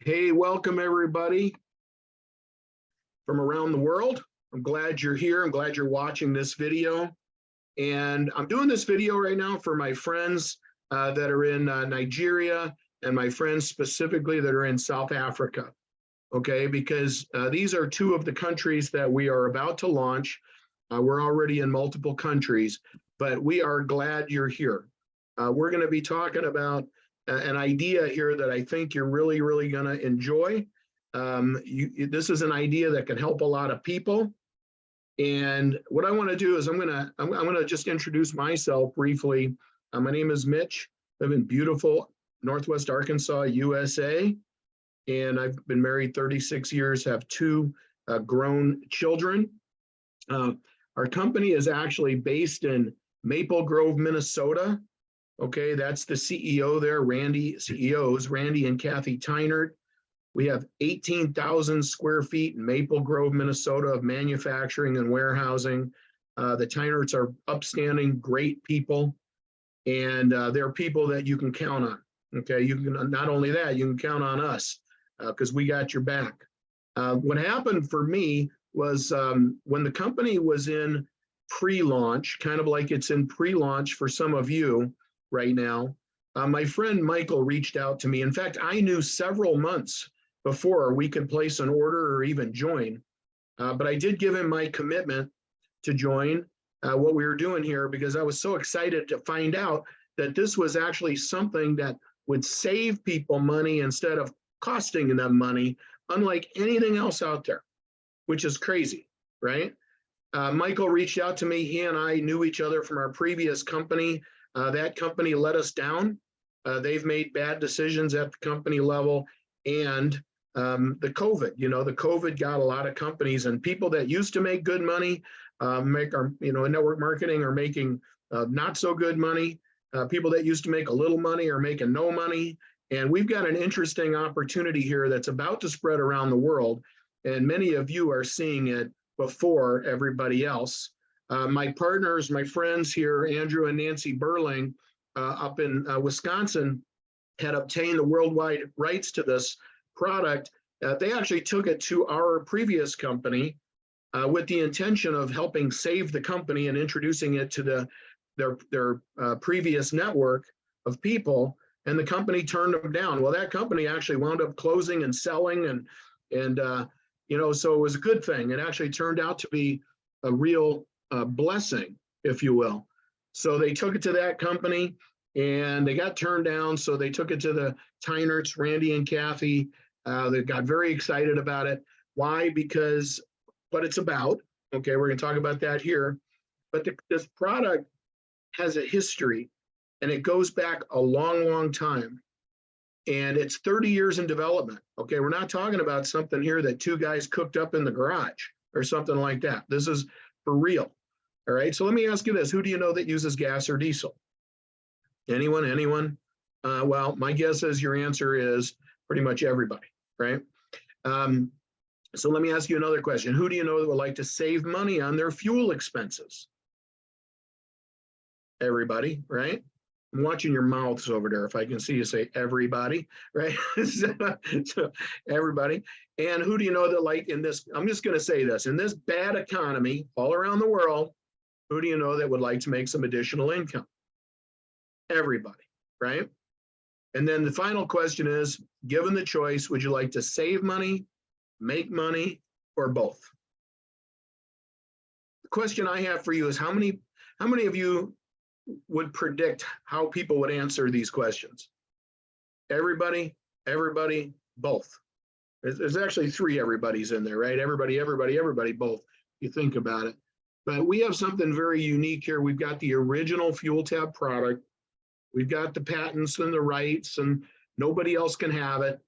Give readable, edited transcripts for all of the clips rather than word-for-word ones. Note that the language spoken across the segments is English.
Hey, welcome everybody from around the world. I'm glad you're here. I'm glad you're watching this video. And I'm doing this video right now for my friends that are in Nigeria and my friends specifically that are in South Africa. Okay, because these are two of the countries that we are about to launch. We're already in multiple countries, but we are glad you're here. We're going to be talking about an idea here that I think you're really going to enjoy. This is an idea that can help a lot of people. And what I want to do is I'm going to just introduce myself briefly. My name is Mitch. I live in beautiful Northwest Arkansas, USA. And I've been married 36 years, have two grown children. Our company is actually based in Maple Grove, Minnesota. Okay, that's the CEO there, CEOs, Randy and Kathy Tynert. We have 18,000 square feet in Maple Grove, Minnesota of manufacturing and warehousing. The Tynerts are upstanding, great people, and they're people that you can count on. Okay, you can not only that, you can count on us because we got your back. What happened for me was when the company was in pre-launch, kind of like it's in pre-launch for some of you right now, my friend Michael reached out to me. In fact, I knew several months before we could place an order or even join, but I did give him my commitment to join what we were doing here because I was so excited to find out that this was actually something that would save people money instead of costing them money, unlike anything else out there, which is crazy, right? Michael reached out to me. He and I knew each other from our previous company. That company let us down. They've made bad decisions at the company level, and the COVID got a lot of companies, and people that used to make good money, in network marketing are making not so good money. People that used to make a little money are making no money. And we've got an interesting opportunity here that's about to spread around the world. And many of you are seeing it before everybody else. My partners, my friends here, Andrew and Nancy Burling, up in Wisconsin, had obtained the worldwide rights to this product. They actually took it to our previous company with the intention of helping save the company and introducing it to their previous network of people. And the company turned them down. Well, that company actually wound up closing and selling, and so it was a good thing. It actually turned out to be a real blessing, if you will. So they took it to that company, and they got turned down. So they took it to the Tynerts, Randy and Kathy. They got very excited about it. Why? Because what it's about. Okay, we're going to talk about that here. But this product has a history. And it goes back a long time. And it's 30 years in development. Okay, we're not talking about something here that two guys cooked up in the garage or something like that. This is for real. All right, so let me ask you this. Who do you know that uses gas or diesel? Anyone? Well, my guess is your answer is pretty much everybody, right? So let me ask you another question. Who do you know that would like to save money on their fuel expenses? Everybody, right? I'm watching your mouths over there. If I can see you say everybody, right? So everybody. And who do you know that like in this, I'm just going to say this, in this bad economy all around the world, who do you know that would like to make some additional income? Everybody, right? And then the final question is, given the choice, would you like to save money, make money, or both? The question I have for you is how many of you would predict how people would answer these questions? Everybody, both. There's actually three everybody's in there, right? Everybody, both. You think about it. But we have something very unique here. We've got the original Fuel Tab product. We've got the patents and the rights, and nobody else can have it.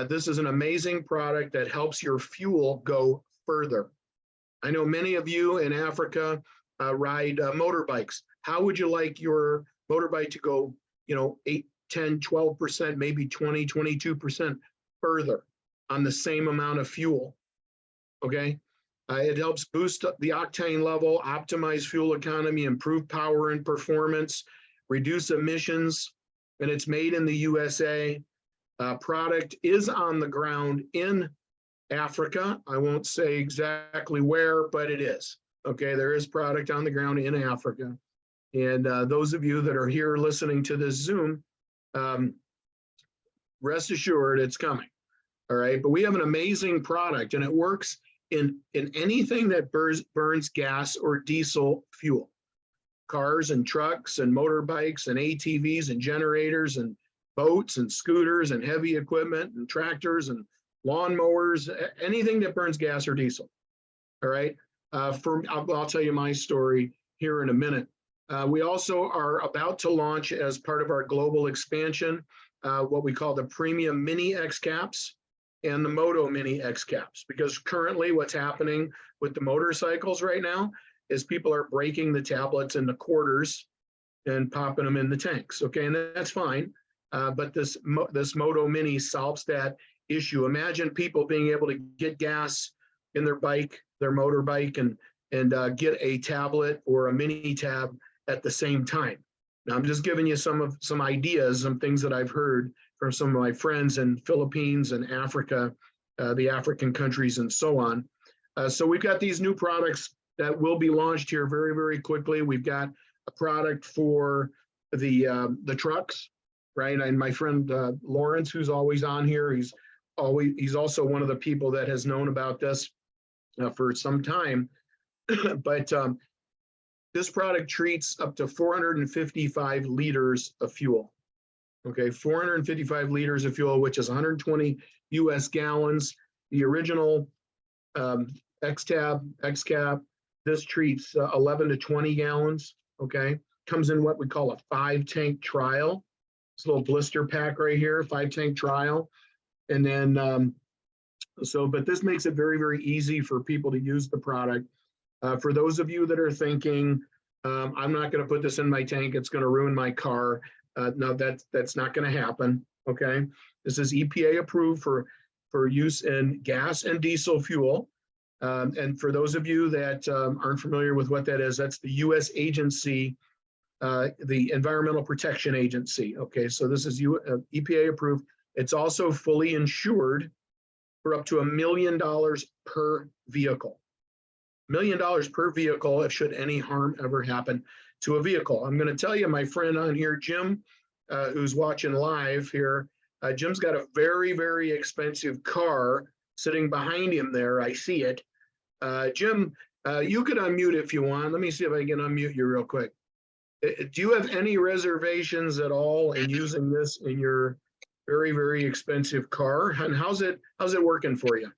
This is an amazing product that helps your fuel go further. I know many of you in Africa ride motorbikes. How would you like your motorbike to go, 8, 10, 12%, maybe 20, 22% further on the same amount of fuel? Okay. It helps boost the octane level, optimize fuel economy, improve power and performance, reduce emissions, and it's made in the USA. Product is on the ground in Africa. I won't say exactly where, but it is. Okay, there is product on the ground in Africa. And those of you that are here listening to this Zoom, rest assured it's coming. All right, but we have an amazing product, and it works in anything that burns gas or diesel fuel. Cars and trucks and motorbikes and ATVs and generators and boats and scooters and heavy equipment and tractors and lawnmowers, anything that burns gas or diesel. All right. I'll tell you my story here in a minute. We also are about to launch, as part of our global expansion, what we call the Premium Mini X Caps and the Moto Mini X Caps, because currently what's happening with the motorcycles right now is people are breaking the tablets into quarters and popping them in the tanks. Okay, and that's fine. But this Moto Mini solves that issue. Imagine people being able to get gas in their bike, their motorbike, and get a tablet or a mini tab at the same time. Now, I'm just giving you some ideas, some things that I've heard from some of my friends in Philippines and Africa, the African countries, and so on. So we've got these new products that will be launched here very, very quickly. We've got a product for the trucks, right? And my friend Lawrence, who's always on here, he's also one of the people that has known about this for some time. But this product treats up to 455 liters of fuel. Okay, 455 liters of fuel, which is 120 US gallons. The original X-Cap, this treats 11 to 20 gallons. Okay, comes in what we call a 5-tank trial. It's a little blister pack right here, 5-tank trial. And then, but this makes it very, very easy for people to use the product. For those of you that are thinking, I'm not going to put this in my tank, it's going to ruin my car. No, that's not going to happen. Okay, this is EPA approved for use in gas and diesel fuel. And for those of you that aren't familiar with what that is, that's the U.S. agency, the Environmental Protection Agency. Okay, so this is EPA approved. It's also fully insured for up to $1 million per vehicle. $1 million per vehicle if should any harm ever happen to a vehicle. I'm going to tell you, my friend on here, Jim, who's watching live here, Jim's got a very, very expensive car sitting behind him there. I see it. Jim, you could unmute if you want. Let me see if I can unmute you real quick. Do you have any reservations at all in using this in your very, very expensive car? And how's it working for you?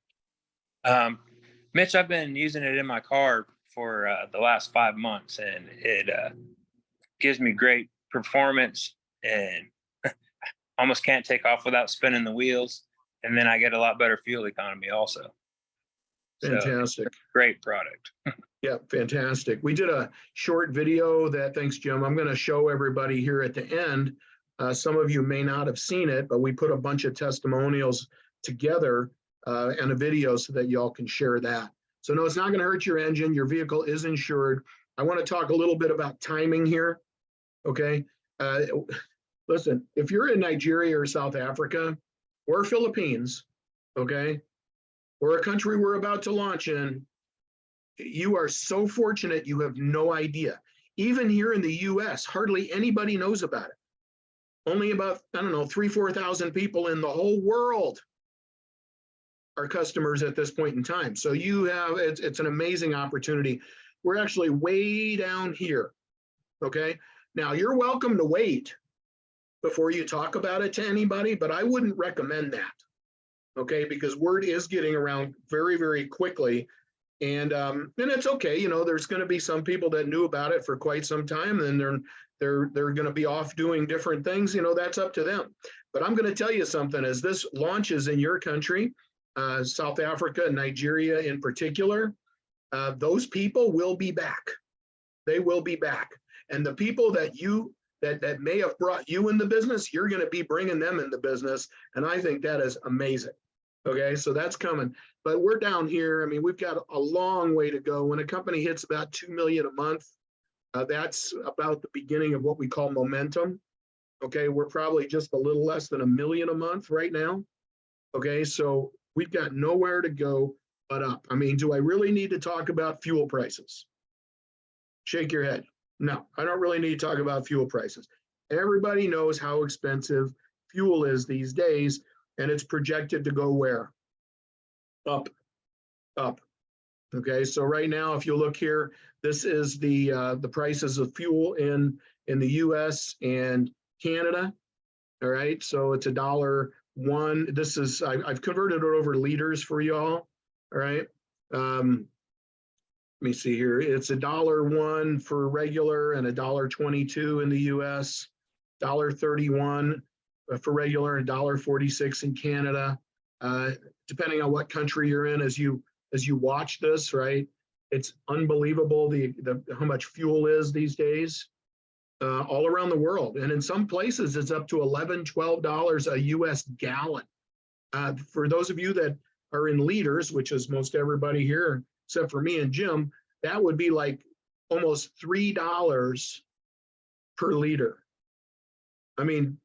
Mitch, I've been using it in my car for the last 5 months, and it gives me great performance, and almost can't take off without spinning the wheels. And then I get a lot better fuel economy also. Fantastic. So, great product. Yeah, fantastic. We did a short video that, thanks, Jim, I'm going to show everybody here at the end. Some of you may not have seen it, but we put a bunch of testimonials together and a video so that y'all can share that. So no, it's not going to hurt your engine. Your vehicle is insured. I want to talk a little bit about timing here. Okay. Listen, if you're in Nigeria or South Africa or Philippines, okay, or a country we're about to launch in, you are so fortunate, you have no idea. Even here in the US, hardly anybody knows about it. Only about, 3,000-4,000 people in the whole world are customers at this point in time. So you have, it's an amazing opportunity. We're actually way down here, okay? Now, you're welcome to wait before you talk about it to anybody, but I wouldn't recommend that, okay? Because word is getting around very, very quickly. And it's okay, there's going to be some people that knew about it for quite some time, and they're going to be off doing different things. That's up to them. But I'm going to tell you something. As this launches in your country, South Africa and Nigeria in particular, those people will be back. They will be back. And the people that that may have brought you in the business, you're going to be bringing them in the business. And I think that is amazing. Okay, so that's coming. But we're down here. I mean, we've got a long way to go. When a company hits about 2 million a month, that's about the beginning of what we call momentum. Okay, we're probably just a little less than $1 million a month right now. Okay, so we've got nowhere to go but up. I mean, do I really need to talk about fuel prices? Shake your head. No, I don't really need to talk about fuel prices. Everybody knows how expensive fuel is these days, and it's projected to go where? Up, up. Okay, so right now, if you look here, this is the prices of fuel in the U.S. and Canada. All right, so it's $1. This is I've converted it over to liters for y'all. All right, let me see here. It's $1 for regular and $1.22 in the U.S. $1.31 for regular and $1.46 in Canada. Depending on what country you're in, as you watch this, right? It's unbelievable the how much fuel is these days. All around the world. And in some places, it's up to $11, $12 a US gallon. For those of you that are in liters, which is most everybody here, except for me and Jim, that would be like almost $3 per liter. I mean,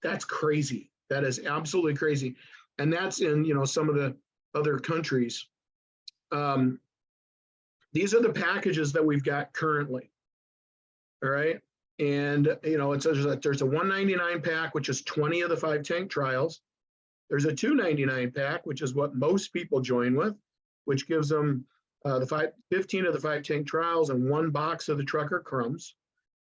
that's crazy. That is absolutely crazy. And that's in, some of the other countries. These are the packages that we've got currently. All right. And, it says that there's a $199 pack, which is 20 of the 5 tank trials. There's a $299 pack, which is what most people join with, which gives them 15 of the 5 tank trials and 1 box of the trucker crumbs.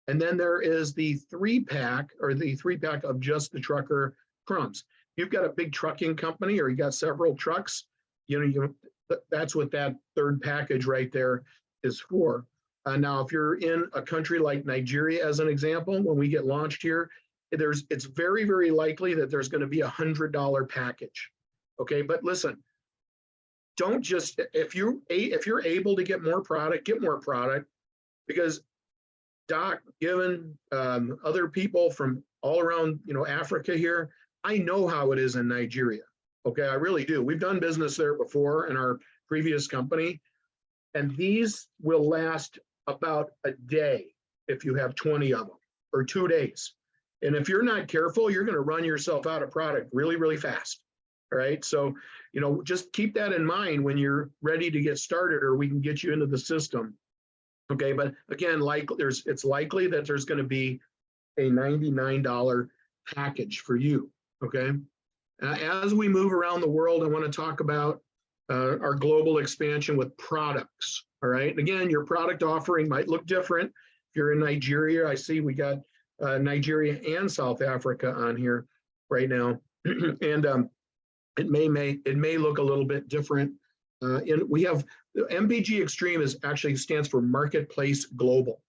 And then there is the 3-pack or the 3-pack of just the trucker crumbs. If you've got a big trucking company or you got several trucks, that's what that 3rd package right there is for. Now, if you're in a country like Nigeria, as an example, when we get launched here, it's very, very likely that there's going to be $100 package. Okay, but listen, don't just if you're able to get more product, because Doc, given other people from all around Africa here, I know how it is in Nigeria. Okay, I really do. We've done business there before in our previous company, and these will last about a day if you have 20 of them, or 2 days. And if you're not careful, you're going to run yourself out of product really, really fast. All right. So, just keep that in mind when you're ready to get started, or we can get you into the system. Okay. But again, it's likely that there's going to be a $99 package for you. Okay. As we move around the world, I want to talk about our global expansion with products. All right. Again, your product offering might look different. If you're in Nigeria, I see we got Nigeria and South Africa on here right now, and it may look a little bit different. We have MPGXtreme stands for Marketplace Global.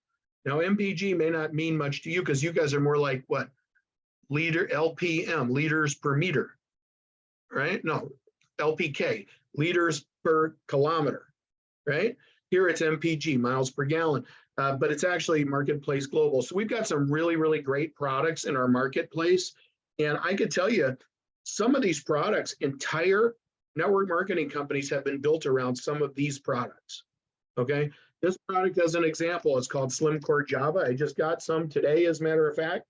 Now, MPG may not mean much to you because you guys are more like what? LPM, liters per meter, right? No, LPK, liters per kilometer, right? Here it's MPG, miles per gallon, but it's actually Marketplace Global. So we've got some really, really great products in our marketplace. And I could tell you, some of these products, entire network marketing companies have been built around some of these products. Okay. This product, as an example, is called Slim Core Java. I just got some today, as a matter of fact.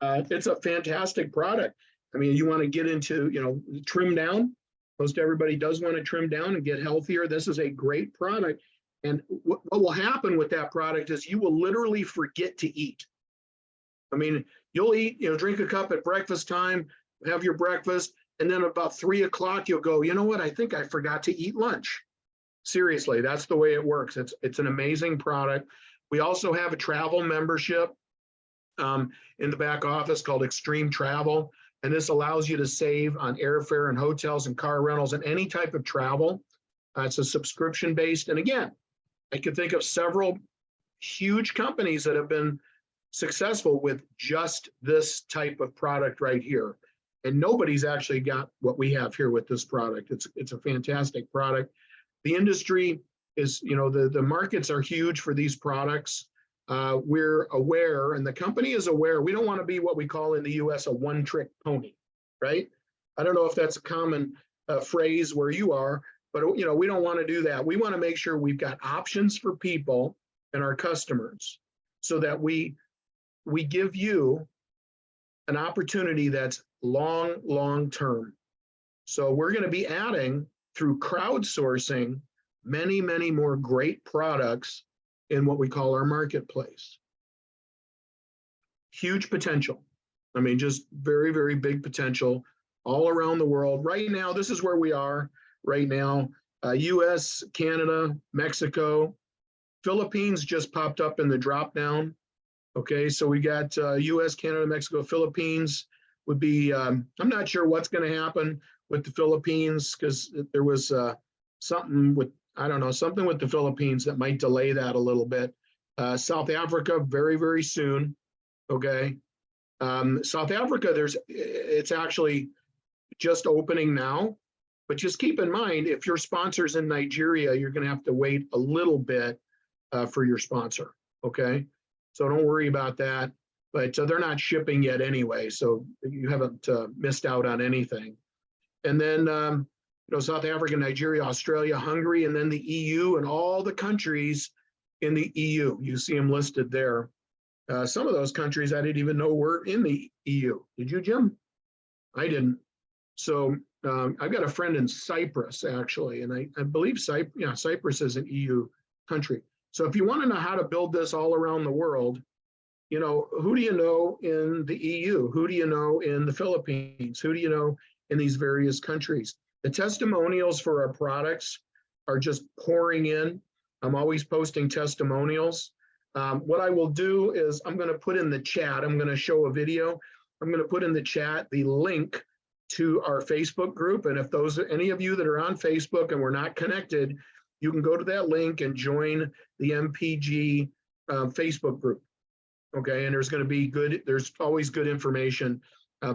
It's a fantastic product. I mean, you want to get into, trim down. Most everybody does want to trim down and get healthier. This is a great product. And what will happen with that product is you will literally forget to eat. I mean, you'll eat, drink a cup at breakfast time, have your breakfast, and then about 3 o'clock, you'll go, you know what? I think I forgot to eat lunch. Seriously, that's the way it works. It's an amazing product. We also have a travel membership in the back office called Extreme Travel. And this allows you to save on airfare and hotels and car rentals and any type of travel. It's a subscription based. And again, I can think of several huge companies that have been successful with just this type of product right here. And nobody's actually got what we have here with this product. It's a fantastic product. The industry is, the markets are huge for these products. We're aware, and the company is aware, we don't want to be what we call in the US a one-trick pony, right? I don't know if that's a common phrase where you are, but we don't want to do that. We want to make sure we've got options for people and our customers so that we give you an opportunity that's long term. So we're going to be adding through crowdsourcing many more great products in what we call our marketplace. Huge potential. I mean, just very big potential all around the world. Right now, this is where we are right now. US, Canada, Mexico, Philippines just popped up in the drop down. Okay, so we got US, Canada, Mexico, Philippines would be, I'm not sure what's going to happen with the Philippines, because there was something with, I don't know, something with the Philippines that might delay that a little bit. South Africa, very soon. Okay. South Africa, it's actually just opening now, but just keep in mind, if your sponsor's in Nigeria, you're going to have to wait a little bit for your sponsor. Okay. So don't worry about that, but they're not shipping yet anyway. So you haven't missed out on anything. And then, South Africa, Nigeria, Australia, Hungary, and then the EU and all the countries in the EU. You see them listed there. Some of those countries I didn't even know were in the EU. Did you, Jim? I didn't. So I've got a friend in Cyprus, actually, and I believe Cyprus is an EU country. So if you want to know how to build this all around the world, who do you know in the EU? Who do you know in the Philippines? Who do you know in these various countries? The testimonials for our products are just pouring in. I'm always posting testimonials. What I will do is I'm going to put in the chat, I'm going to show a video. I'm going to put in the chat the link to our Facebook group. And if any of you that are on Facebook and we're not connected, you can go to that link and join the MPG Facebook group. Okay, and there's always good information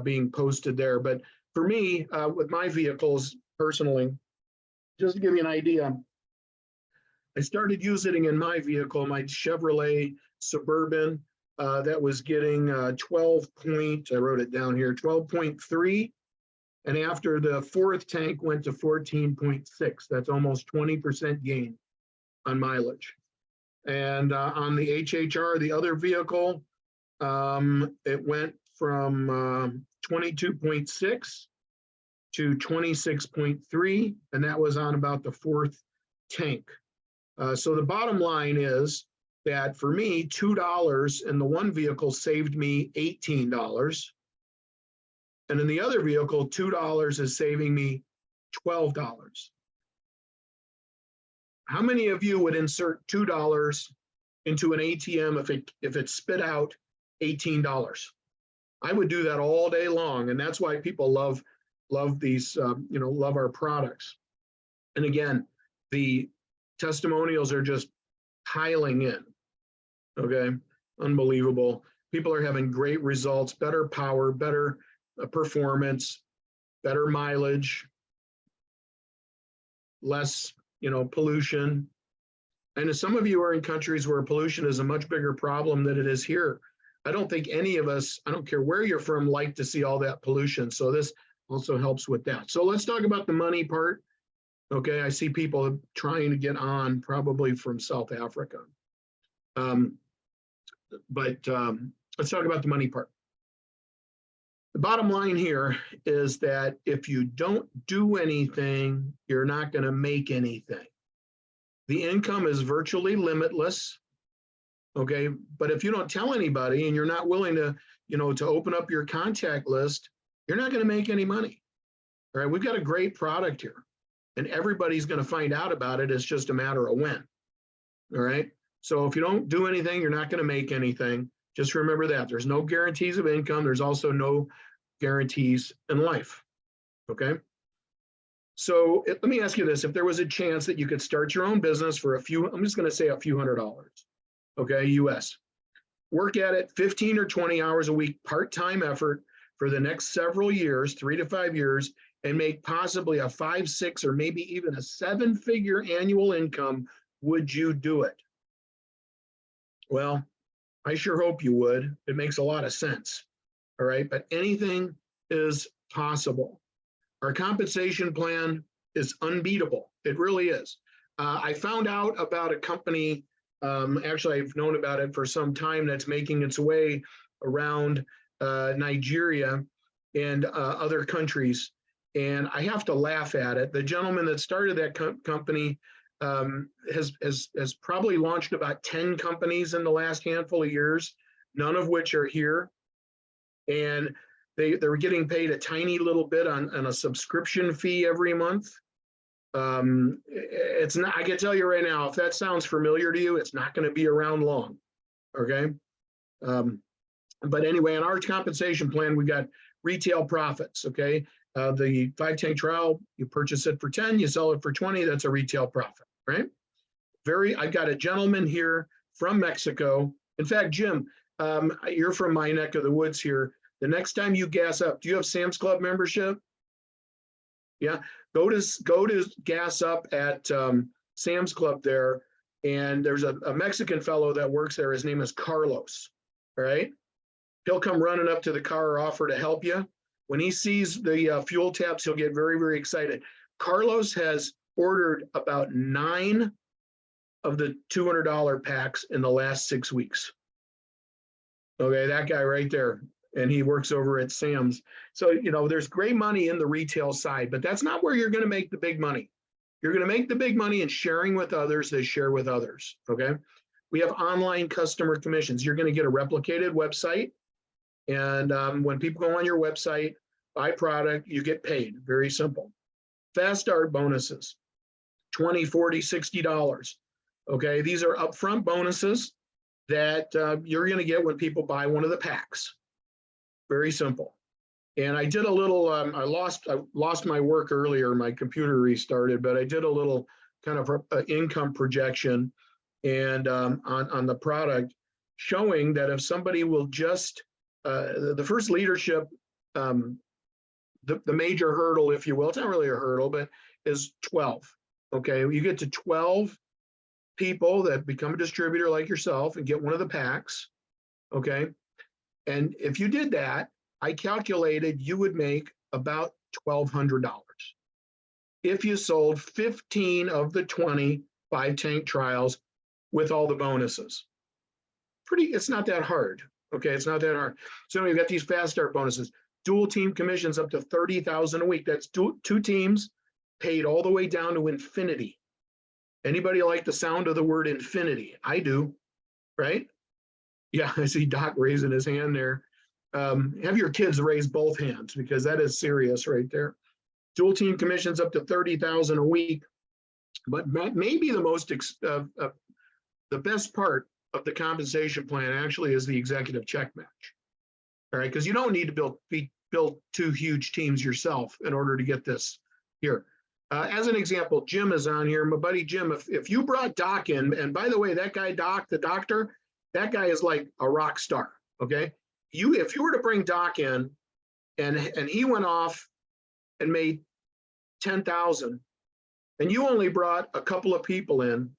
being posted there. But for me, with my vehicles personally, just to give you an idea, I started using in my vehicle, my Chevrolet Suburban, that was getting 12.3. And after the fourth tank went to 14.6, that's almost 20% gain on mileage. And on the HHR, the other vehicle, it went from 22.6 to 26.3, and that was on about the fourth tank. So the bottom line is that for me, $2 in the one vehicle saved me $18. And in the other vehicle, $2 is saving me $12. How many of you would insert $2 into an ATM if it spit out $18? I would do that all day long, and that's why people love these, love our products. And again, the testimonials are just piling in. Okay, unbelievable. People are having great results, better power, better performance, better mileage, less, pollution. And some of you are in countries where pollution is a much bigger problem than it is here. I don't think any of us, I don't care where you're from, like to see all that pollution. So this also helps with that. So let's talk about the money part. Okay, I see people trying to get on, probably from South Africa. Let's talk about the money part. The bottom line here is that if you don't do anything, you're not going to make anything. The income is virtually limitless. Okay, but if you don't tell anybody and you're not willing to, to open up your contact list, you're not going to make any money. All right, we've got a great product here, and everybody's going to find out about it. It's just a matter of when. All right, so if you don't do anything, you're not going to make anything. Just remember that. There's no guarantees of income. There's also no guarantees in life. Okay. So let me ask you this. If there was a chance that you could start your own business for I'm just going to say a few $100s, okay, US, work at it 15 or 20 hours a week, part-time effort for the next several years, 3 to 5 years, and make possibly a 5, 6, or maybe even a 7-figure annual income, would you do it? Well, I sure hope you would. It makes a lot of sense. All right, but anything is possible. Our compensation plan is unbeatable. It really is. I found out about a company, actually I've known about it for some time, that's making its way around Nigeria, and other countries. And I have to laugh at it. The gentleman that started that company has probably launched about 10 companies in the last handful of years, none of which are here. And they're getting paid a tiny little bit on a subscription fee every month. It's not, I can tell you right now, if that sounds familiar to you, it's not going to be around long. Okay. But anyway, in our compensation plan, we got retail profits. Okay. The 5-tank trial, you purchase it for 10, you sell it for 20, that's a retail profit, right? I've got a gentleman here from Mexico. In fact, Jim, you're from my neck of the woods here. The next time you gas up, do you have Sam's Club membership? Yeah, go to gas up at Sam's Club there, and there's a Mexican fellow that works there. His name is Carlos, all right? He'll come running up to the car or offer to help you. When he sees the fuel taps, he'll get very, very excited. Carlos has ordered about 9 of the $200 packs in the last 6 weeks. Okay, that guy right there. And he works over at Sam's. So, you know, there's great money in the retail side, but that's not where you're going to make the big money. You're going to make the big money in sharing with others that share with others. Okay. We have online customer commissions. You're going to get a replicated website. And when people go on your website, buy product, you get paid. Very simple. Fast start bonuses, $20, $40, $60. Okay. These are upfront bonuses that you're going to get when people buy one of the packs. Very simple. And I did a little, I lost my work earlier, my computer restarted, but I did a little kind of income projection and on the product, showing that if somebody will just, the first leadership, the major hurdle, if you will, it's not really a hurdle, but is 12. Okay, you get to 12 people that become a distributor like yourself and get one of the packs. Okay. And if you did that, I calculated you would make about $1,200 if you sold 15 of the 20 5-tank trials with all the bonuses. It's not that hard. Okay, it's not that hard. So we've got these fast start bonuses, dual team commissions up to $30,000 a week. That's two teams paid all the way down to infinity. Anybody like the sound of the word infinity? I do, right? Yeah, I see Doc raising his hand there. Have your kids raise both hands because that is serious right there. Dual team commissions up to $30,000 a week, but maybe the most the best part of the compensation plan actually is the executive check match. All right, because you don't need to build 2 huge teams yourself in order to get this here. As an example, Jim is on here. My buddy Jim, if you brought Doc in, and by the way, that guy Doc, the doctor, that guy is like a rock star. Okay, if you were to bring Doc in, and he went off and made 10,000, and you only brought a couple of people in,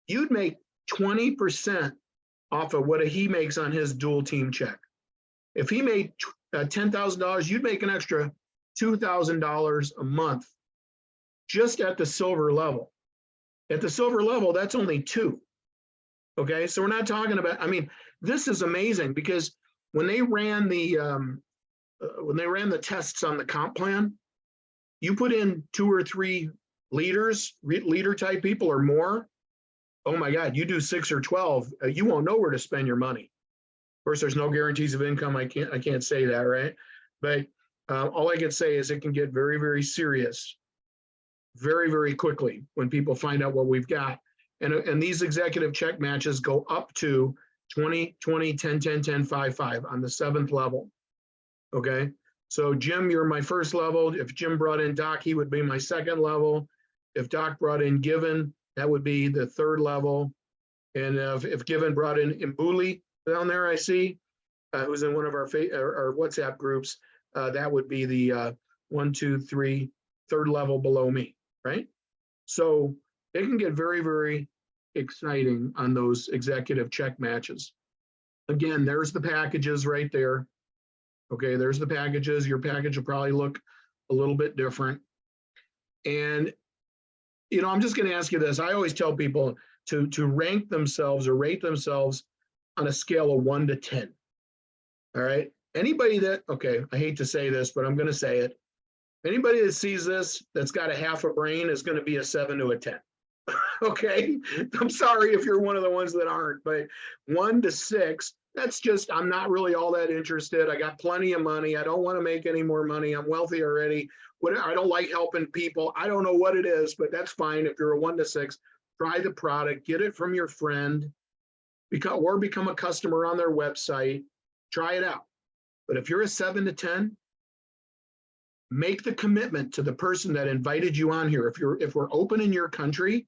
you'd make 20% off of what he makes on his dual team check. If he made $10,000, you'd make an extra $2,000 a month just at the silver level. At the silver level, that's only 2. Okay, so we're not talking about, I mean, this is amazing because when they ran the tests on the comp plan, you put in 2 or 3 leader type people or more. Oh my God, you do 6 or 12, you won't know where to spend your money. Of course, there's no guarantees of income. I can't say that, right? But all I can say is it can get very, very serious very, very quickly when people find out what we've got. And these executive check matches go up to 20, 20, 10, 10, 10, 5, 5 on the 7th level. Okay. So Jim, you're my first level. If Jim brought in Doc, he would be my 2nd level. If Doc brought in Given, that would be the 3rd level. And if Given brought in Mbuli down there, I see, who's in one of our WhatsApp groups, that would be the 1, 2, 3, 3rd level below me, right? So it can get very, very exciting on those executive check matches. Again, there's the packages right there. Okay, there's the packages. Your package will probably look a little bit different. And, you know, I'm just going to ask you this. I always tell people to rank themselves or rate themselves on a scale of 1 to 10. All right. Anybody that, okay, I hate to say this, but I'm going to say it. Anybody that sees this that's got a half a brain is going to be a 7 to a 10. Okay, I'm sorry if you're one of the ones that aren't, but 1 to 6, that's just, I'm not really all that interested. I got plenty of money. I don't want to make any more money. I'm wealthy already. I don't like helping people. I don't know what it is, but that's fine. If you're a 1 to 6, try the product, get it from your friend, become a customer on their website, try it out. But if you're a 7 to 10, make the commitment to the person that invited you on here. If we're open in your country,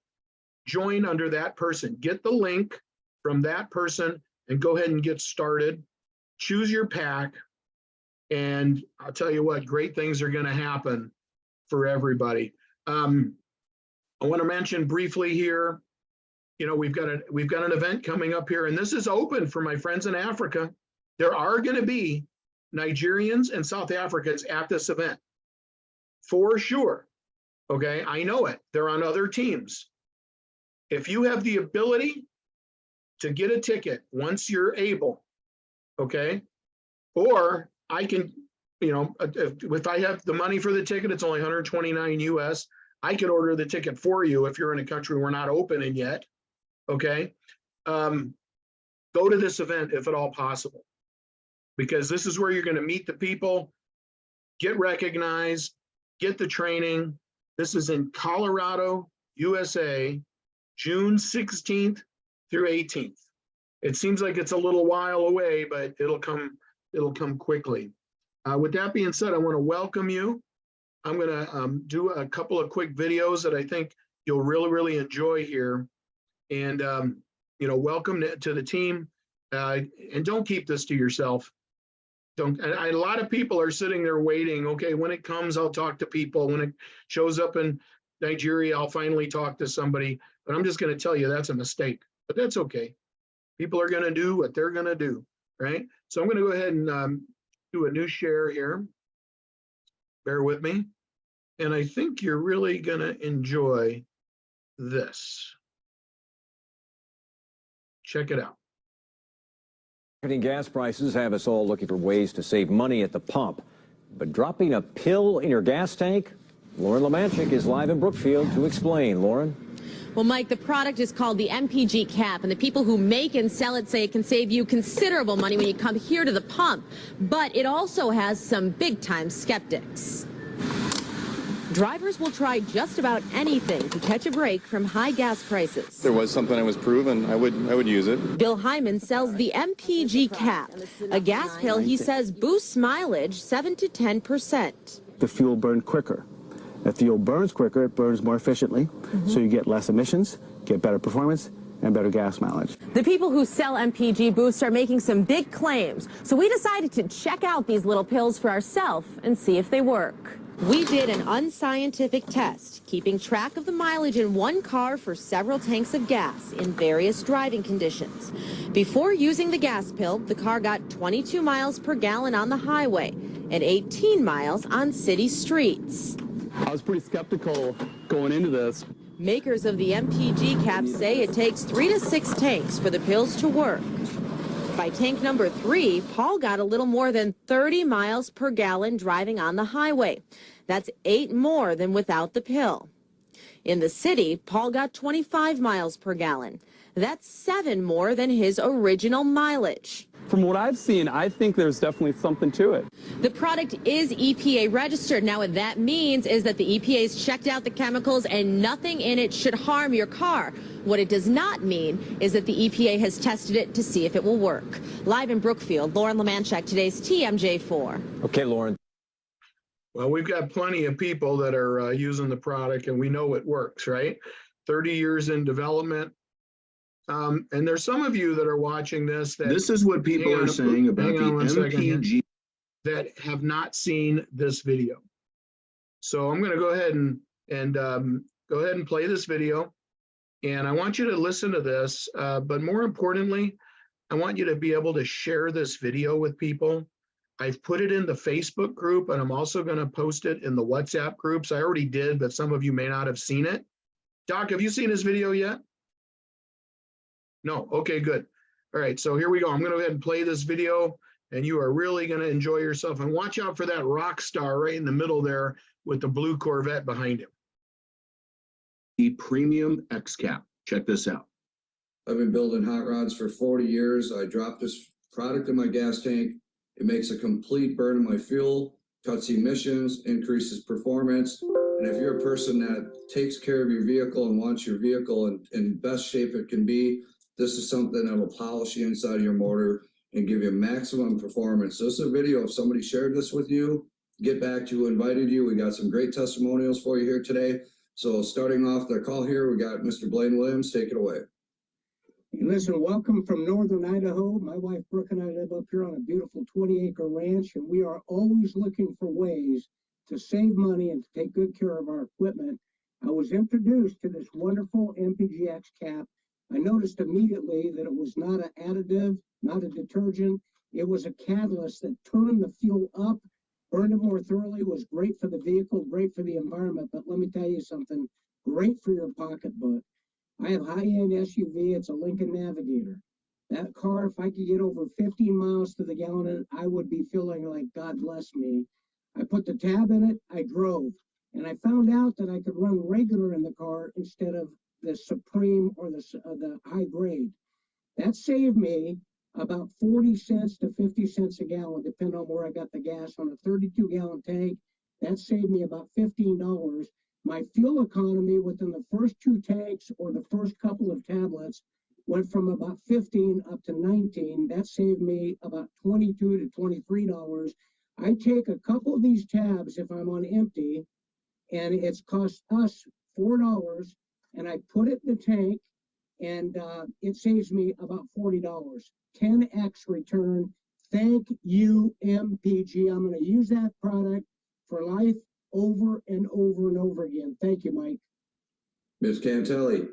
join under that person. Get the link from that person and go ahead and get started. Choose your pack. And I'll tell you what, great things are going to happen for everybody. I want to mention briefly here, you know, we've got an event coming up here, and this is open for my friends in Africa. There are going to be Nigerians and South Africans at this event. For sure. Okay, I know it. They're on other teams. If you have the ability to get a ticket once you're able, okay, or I can, you know, if I have the money for the ticket, it's only 129 US. I could order the ticket for you if you're in a country we're not opening yet. Okay, go to this event if at all possible, because this is where you're going to meet the people, get recognized, get the training. This is in Colorado, USA, June 16th through 18th. It seems like it's a little while away, but it'll come quickly. With that being said, I want to welcome you. I'm going to do a couple of quick videos that I think you'll really enjoy here. And, you know, welcome to the team. And don't keep this to yourself. A lot of people are sitting there waiting. Okay, when it comes, I'll talk to people. When it shows up in Nigeria, I'll finally talk to somebody. But I'm just going to tell you that's a mistake. But that's okay. People are going to do what they're going to do, right? So I'm going to go ahead and do a new share here. Bear with me. And I think you're really going to enjoy this. Check it out. Gas prices have us all looking for ways to save money at the pump. But dropping a pill in your gas tank? Lauren Lemanchik is live in Brookfield to explain. Lauren? Well, Mike, the product is called the MPG cap, and the people who make and sell it say it can save you considerable money when you come here to the pump. But it also has some big-time skeptics. Drivers will try just about anything to catch a break from high gas prices. If there was something that was proven, I would use it. Bill Hyman sells the MPG cap, a gas pill he says boosts mileage 7 to 10%. The fuel burned quicker. If fuel burns quicker, it burns more efficiently, so you get less emissions, get better performance, and better gas mileage. The people who sell MPG boosts are making some big claims, so we decided to check out these little pills for ourselves and see if they work. We did an unscientific test, keeping track of the mileage in one car for several tanks of gas in various driving conditions. Before using the gas pill, the car got 22 miles per gallon on the highway and 18 miles on city streets. I was pretty skeptical going into this. Makers of the MPG cap say it takes 3 to 6 tanks for the pills to work. By tank number 3, Paul got a little more than 30 miles per gallon driving on the highway. That's 8 more than without the pill. In the city, Paul got 25 miles per gallon. That's 7 more than his original mileage. From what I've seen, I think there's definitely something to it. The product is EPA registered. Now, what that means is that the EPA's checked out the chemicals and nothing in it should harm your car. What it does not mean is that the EPA has tested it to see if it will work. Live in Brookfield, Lauren Lemanchik, today's TMJ4. Okay, Lauren. Well, we've got plenty of people that are using the product, and we know it works, right? 30 years in development. And there's some of you that are watching this. This is what people are saying about the MPG that have not seen this video. So I'm going to go ahead and play this video. And I want you to listen to this. But more importantly, I want you to be able to share this video with people. I've put it in the Facebook group, and I'm also going to post it in the WhatsApp groups. I already did, but some of you may not have seen it. Doc, have you seen this video yet? No. Okay, good. All right, so here we go. I'm going to go ahead and play this video. and you are really going to enjoy yourself. And watch out for that rock star right in the middle there with the blue Corvette behind him. The premium X cap. Check this out. I've been building hot rods for 40 years. I dropped this product in my gas tank. It makes a complete burn of my fuel, cuts emissions, increases performance. And if you're a person that takes care of your vehicle and wants your vehicle in best shape it can be, this is something that will polish the inside of your motor and give you maximum performance. This is a video. If somebody shared this with you, get back to who invited you. We got some great testimonials for you here today. So starting off the call here, we got Mr. Blaine Williams. Take it away. Listen, welcome from northern Idaho. My wife Brooke and I live up here on a beautiful 20-acre ranch, and we are always looking for ways to save money and to take good care of our equipment. I was introduced to this wonderful MPGX cap. I noticed immediately that it was not an additive, not a detergent. It was a catalyst that turned the fuel up, burned it more thoroughly, was great for the vehicle, great for the environment. But let me tell you something, great for your pocketbook. I have high-end SUV. It's a Lincoln Navigator. That car, if I could get over 15 miles to the gallon in it, I would be feeling like God bless me. I put the tab in it, I drove, and I found out that I could run regular in the car instead of the Supreme or the high grade. That saved me about 40 cents to 50 cents a gallon, depending on where I got the gas. On a 32-gallon tank, that saved me about $15. My fuel economy within the first two tanks or the first couple of tablets went from about 15 up to 19. That saved me about $22 to $23. I take a couple of these tabs if I'm on empty, and it's cost us $4, and I put it in the tank, and it saves me about $40. 10x return. Thank you, MPG. I'm going to use that product for life over and over and over again. Thank you, Mike. Ms. Cantelli.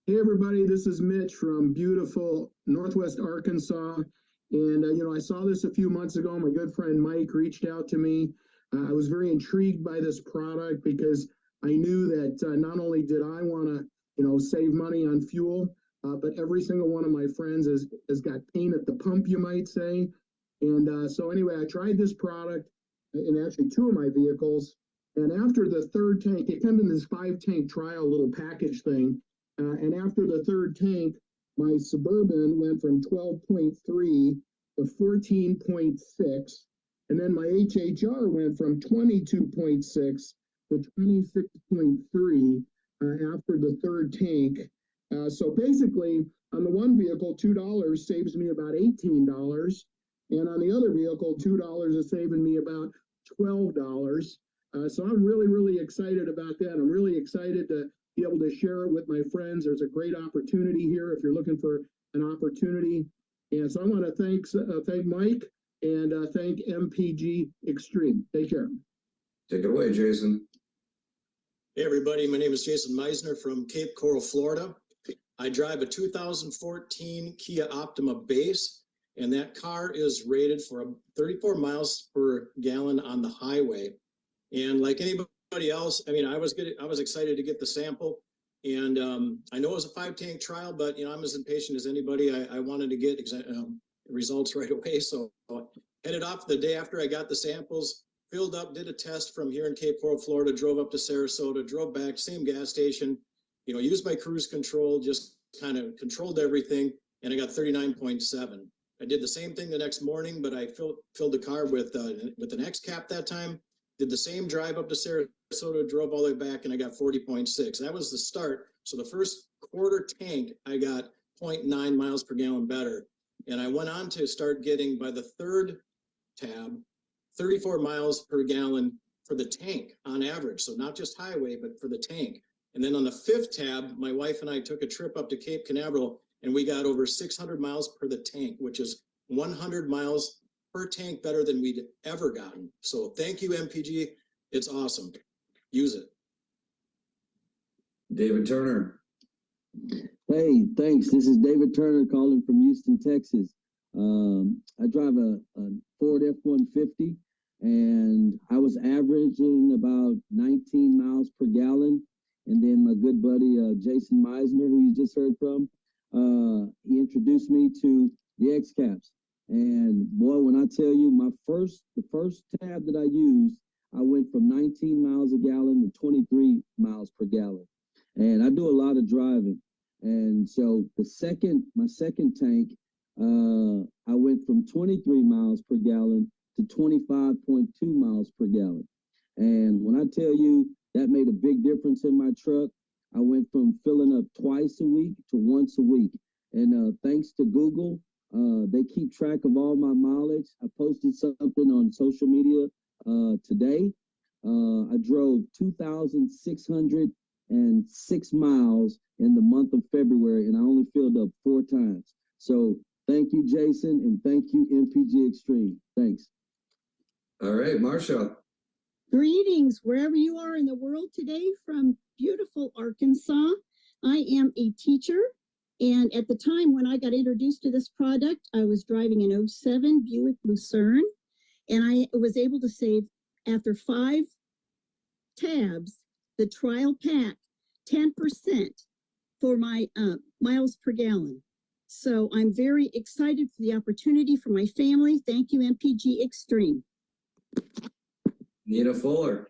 Hey, everybody, this is Mitch from beautiful Northwest Arkansas. And, I saw this a few months ago. My good friend Mike reached out to me. I was very intrigued by this product because I knew that not only did I want to, save money on fuel, but every single one of my friends has got pain at the pump, you might say. And so anyway, I tried this product in actually two of my vehicles. And after the third tank, it comes in this 5-tank trial little package thing. And after the third tank, my Suburban went from 12.3 to 14.6. And then my HHR went from 22.6 to 26.3 after the third tank. So basically, on the one vehicle, $2 saves me about $18. And on the other vehicle, $2 is saving me about $12. So I'm really, really excited about that. I'm really excited to be able to share it with my friends. There's a great opportunity here if you're looking for an opportunity. And so I want to thank Mike and thank MPGXtreme. Take care. Take it away, Jason. Hey, everybody. My name is Jason Meisner from Cape Coral, Florida. I drive a 2014 Kia Optima base, and that car is rated for 34 miles per gallon on the highway. And like anybody else, I mean, I was excited to get the sample, and I know it was a 5-tank trial, but I'm as impatient as anybody. I wanted to get results right away, so headed off the day after I got the samples, filled up, did a test from here in Cape Coral, Florida, drove up to Sarasota, drove back, same gas station, used my cruise control, just kind of controlled everything, and I got 39.7. I did the same thing the next morning, but I filled the car with an X cap that time. Did the same drive up to Sarasota, drove all the way back, and I got 40.6. That was the start. So the first quarter tank, I got 0.9 miles per gallon better. And I went on to start getting, by the third tab, 34 miles per gallon for the tank on average. So not just highway, but for the tank. And then on the 5th tab, my wife and I took a trip up to Cape Canaveral, and we got over 600 miles per the tank, which is 100 miles per tank better than we'd ever gotten. So thank you, MPG. It's awesome. Use it. David Turner. Hey, thanks. This is David Turner calling from Houston, Texas. I drive a Ford F-150, and I was averaging about 19 miles per gallon. And then my good buddy, Jason Meisner, who you just heard from, he introduced me to the X-Caps. And boy, when I tell you the first tab that I used, I went from 19 miles a gallon to 23 miles per gallon. And I do a lot of driving. And so my second tank, I went from 23 miles per gallon to 25.2 miles per gallon. And when I tell you that made a big difference in my truck, I went from filling up twice a week to once a week. And thanks to Google, they keep track of all my mileage. I posted something on social media today. I drove 2,606 miles in the month of February, and I only filled up 4 times. So thank you, Jason, and thank you, MPGXtreme. Thanks. All right, Marsha. Greetings, wherever you are in the world today from beautiful Arkansas. I am a teacher, and at the time when I got introduced to this product, I was driving an 07 Buick Lucerne, and I was able to save, after 5 tabs, the trial pack, 10% for my miles per gallon. So I'm very excited for the opportunity for my family. Thank you, MPGXtreme. Nina Fuller.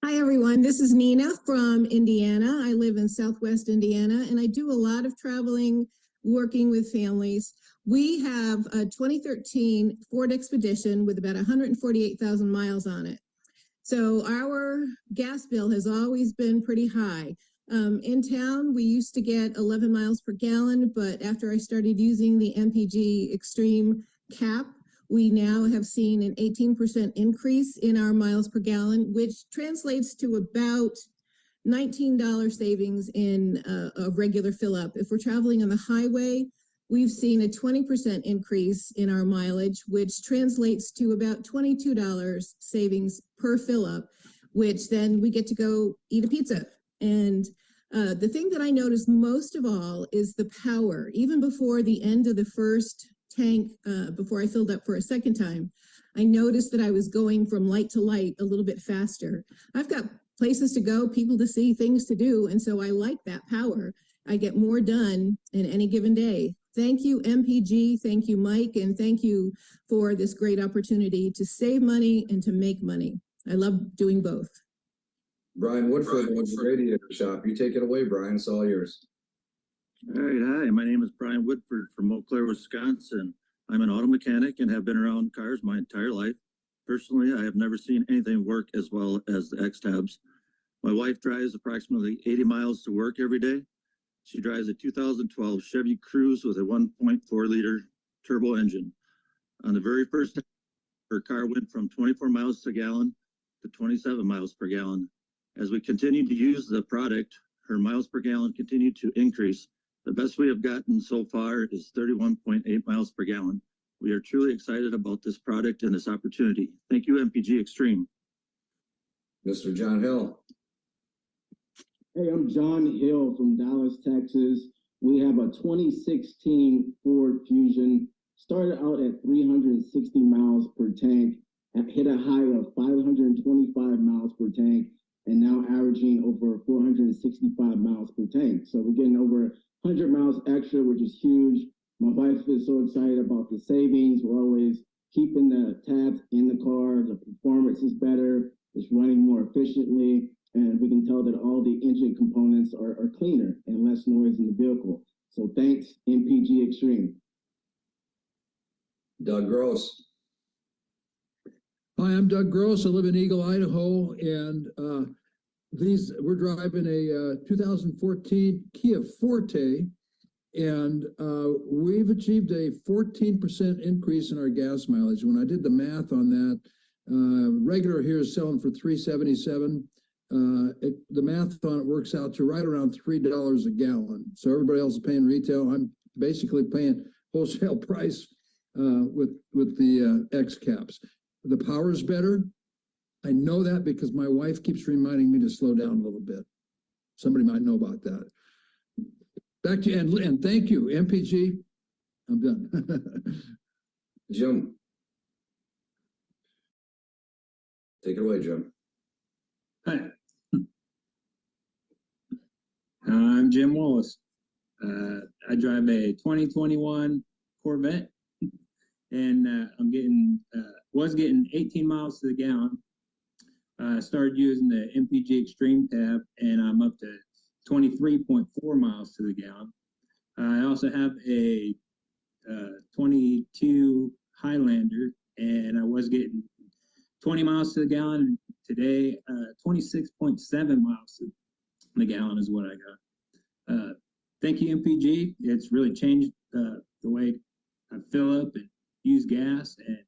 Hi, everyone. This is Nina from Indiana. I live in Southwest Indiana, and I do a lot of traveling, working with families. We have a 2013 Ford Expedition with about 148,000 miles on it. So our gas bill has always been pretty high. In town, we used to get 11 miles per gallon, but after I started using the MPGXtreme cap, we now have seen an 18% increase in our miles per gallon, which translates to about $19 savings in a regular fill up. If we're traveling on the highway, we've seen a 20% increase in our mileage, which translates to about $22 savings per fill up, which then we get to go eat a pizza. And the thing that I noticed most of all is the power. Even before the end of the first tank, before I filled up for a second time, I noticed that I was going from light to light a little bit faster. I've got places to go, people to see, things to do, and so I like that power. I get more done in any given day. Thank you, MPG, thank you, Mike, and thank you for this great opportunity to save money and to make money. I love doing both. Brian Woodford owns the radiator shop. You take it away, Brian. It's all yours. All right, hi, my name is Brian Woodford from Eau Claire, Wisconsin. I'm an auto mechanic and have been around cars my entire life. Personally, I have never seen anything work as well as the X-Tabs. My wife drives approximately 80 miles to work every day. She drives a 2012 Chevy Cruze with a 1.4-liter turbo engine. On the very first time, her car went from 24 miles per gallon to 27 miles per gallon. As we continued to use the product, her miles per gallon continued to increase. The best we have gotten so far is 31.8 miles per gallon. We are truly excited about this product and this opportunity. Thank you, MPGXtreme. Mr. John Hill. Hey, I'm John Hill from Dallas, Texas. We have a 2016 Ford Fusion. Started out at 360 miles per tank, hit a high of 525 miles per tank, and now averaging over 465 miles per tank. So we're getting over 100 miles extra, which is huge. My wife is so excited about the savings. We're always keeping the tabs in the car. The performance is better. It's running more efficiently. And we can tell that all the engine components are cleaner and less noise in the vehicle. So thanks, MPGXtreme. Doug Gross. Hi, I'm Doug Gross. I live in Eagle, Idaho, and we're driving a 2014 Kia Forte, and we've achieved a 14% increase in our gas mileage. When I did the math on that, regular here is selling for $3.77. The math on it works out to right around $3 a gallon. So everybody else is paying retail. I'm basically paying wholesale price with the X caps. The power is better. I know that because my wife keeps reminding me to slow down a little bit. Somebody might know about that. Back to you, and thank you, MPG. I'm done. Jim. Take it away, Jim. Hi. I'm Jim Wallace. I drive a 2021 Corvette. and was getting 18 miles to the gallon. Started using the MPGXtreme tab, and I'm up to 23.4 miles to the gallon. I also have a 22 Highlander, and I was getting 20 miles to the gallon. Today, 26.7 miles to the gallon is what I got. Thank you, MPG. It's really changed the way I fill up and use gas and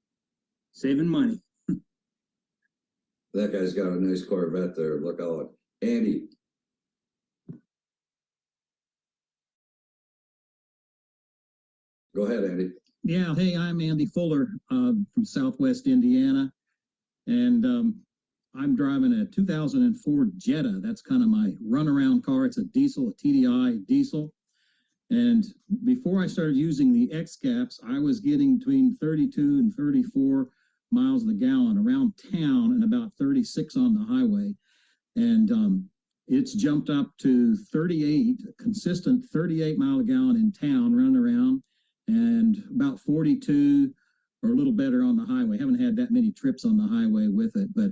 saving money. That guy's got a nice Corvette there. Look out. Andy. Go ahead, Andy. Yeah, hey, I'm Andy Fuller from Southwest Indiana, and I'm driving a 2004 Jetta. That's kind of my runaround car. It's a diesel, a TDI diesel. And before I started using the X-Caps, I was getting between 32 and 34 miles a gallon around town and about 36 on the highway. And it's jumped up to 38, consistent 38 mile a gallon in town, running around, and about 42 or a little better on the highway. Haven't had that many trips on the highway with it, but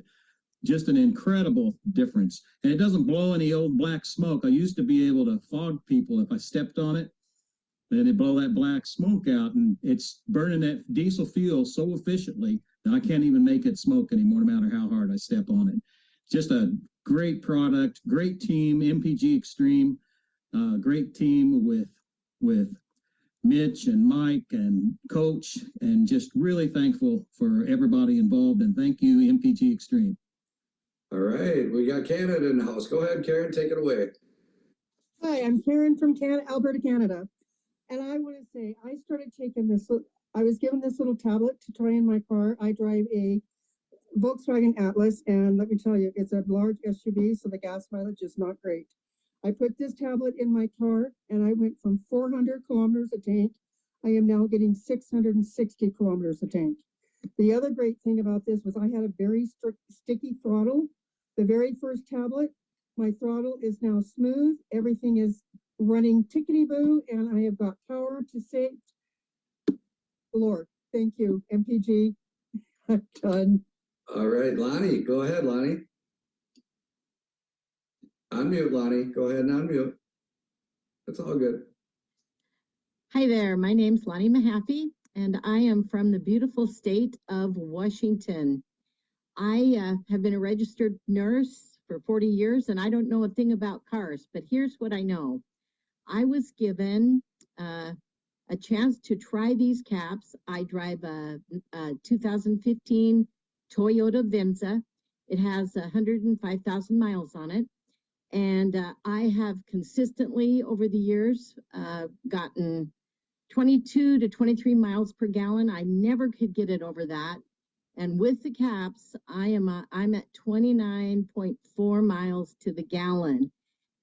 just an incredible difference. And it doesn't blow any old black smoke. I used to be able to fog people if I stepped on it, then it blow that black smoke out, and it's burning that diesel fuel so efficiently that I can't even make it smoke anymore, no matter how hard I step on it. Just a great product, great team, MPGXtreme, great team with Mitch and Mike and Coach, and just really thankful for everybody involved, and thank you, MPGXtreme. All right, we got Canada in the house. Go ahead, Karen, take it away. Hi, I'm Karen from Alberta, Canada. And I want to say, I started taking this, I was given this little tablet to try in my car. I drive a Volkswagen Atlas, and let me tell you, it's a large SUV, so the gas mileage is not great. I put this tablet in my car, and I went from 400 kilometers a tank. I am now getting 660 kilometers a tank. The other great thing about this was I had a very sticky throttle. The very first tablet, my throttle is now smooth. Everything is running tickety-boo, and I have got power to save. Lord, thank you, MPG. I'm done. All right, Lonnie, go ahead, Lonnie. Unmute, Lonnie. Go ahead and unmute. That's all good. Hi there, my name's Lonnie Mahaffey, and I am from the beautiful state of Washington. I have been a registered nurse for 40 years, and I don't know a thing about cars, but here's what I know. I was given a chance to try these caps. I drive a 2015 Toyota Venza. It has 105,000 miles on it. And I have consistently over the years gotten 22 to 23 miles per gallon. I never could get it over that. And with the caps, I'm at 29.4 miles to the gallon.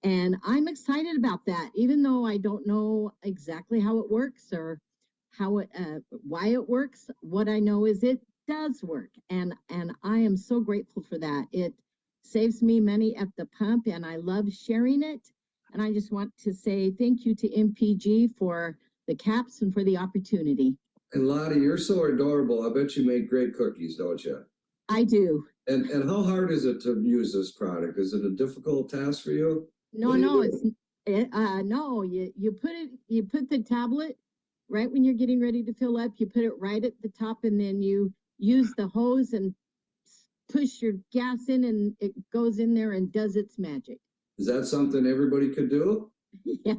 And I'm excited about that, even though I don't know exactly how it works or how it, why it works. What I know is it does work, and I am so grateful for that. It saves me money at the pump, and I love sharing it. And I just want to say thank you to MPG for the caps and for the opportunity. And Lottie, you're so adorable. I bet you make great cookies, don't you? I do. And how hard is it to use this product? Is it a difficult task for you? No, no, you put the tablet right when you're getting ready to fill up. You put it right at the top, and then you use the hose and push your gas in, and it goes in there and does its magic. Is that something everybody could do? Yeah,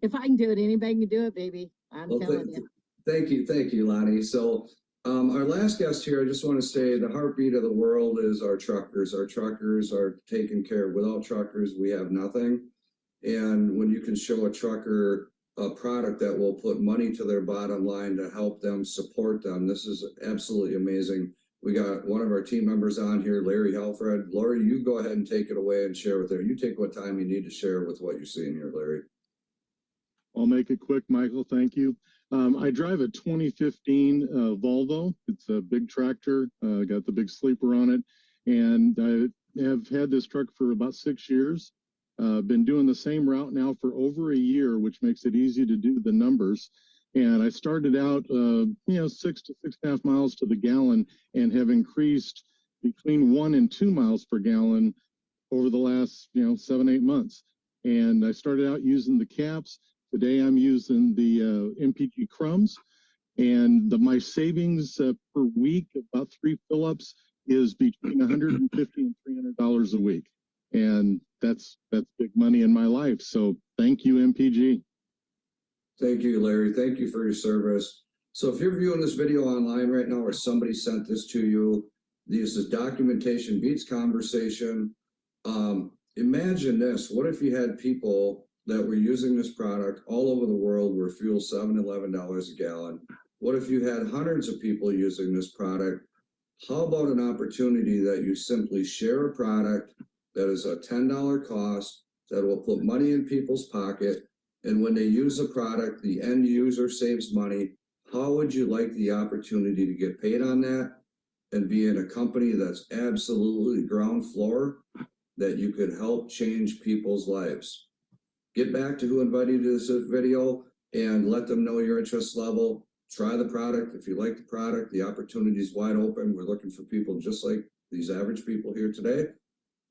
if I can do it, anybody can do it, baby. I'm telling you. Thank you, Lonnie. So our last guest here, I just want to say the heartbeat of the world is our truckers. Our truckers are taken care of. Without truckers, we have nothing. And when you can show a trucker a product that will put money to their bottom line to help them support them, this is absolutely amazing. We got one of our team members on here, Larry Halfred. Larry, you go ahead and take it away and share with her. You take what time you need to share with what you're seeing here, Larry. I'll make it quick, Michael. Thank you. I drive a 2015 Volvo. It's a big tractor, got the big sleeper on it. And I have had this truck for about 6 years. Been doing the same route now for over a year, which makes it easy to do the numbers. And I started out, 6 to 6.5 miles to the gallon, and have increased between 1 and 2 miles per gallon over the last, 7-8 months. And I started out using the caps. Today I'm using the MPG crumbs, and my savings per week, about 3 fill-ups, is between $150 and $300 a week. And that's big money in my life. So thank you, MPG. Thank you, Larry. Thank you for your service. So if you're viewing this video online right now, or somebody sent this to you, this is documentation beats conversation. Imagine this. What if you had people that were using this product all over the world where fuel's $7 and $11 a gallon? What if you had hundreds of people using this product? How about an opportunity that you simply share a product that is a $10 cost that will put money in people's pocket, and when they use the product, the end user saves money? How would you like the opportunity to get paid on that and be in a company that's absolutely ground floor, that you could help change people's lives? Get back to who invited you to this video and let them know your interest level. Try the product. If you like the product, the opportunity is wide open. We're looking for people just like these average people here today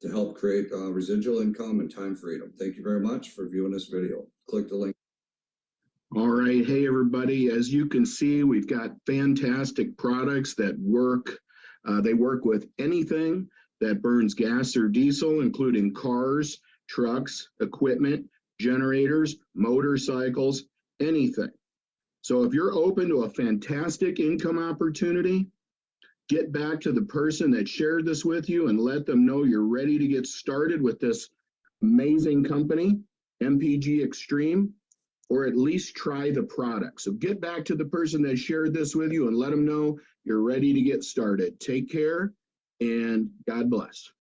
to help create residual income and time freedom. Thank you very much for viewing this video. Click the link. All right. Hey, everybody. As you can see, we've got fantastic products that work. They work with anything that burns gas or diesel, including cars, trucks, equipment, generators, motorcycles, anything. So if you're open to a fantastic income opportunity, get back to the person that shared this with you and let them know you're ready to get started with this amazing company, MPGXtreme, or at least try the product. So get back to the person that shared this with you and let them know you're ready to get started. Take care and God bless.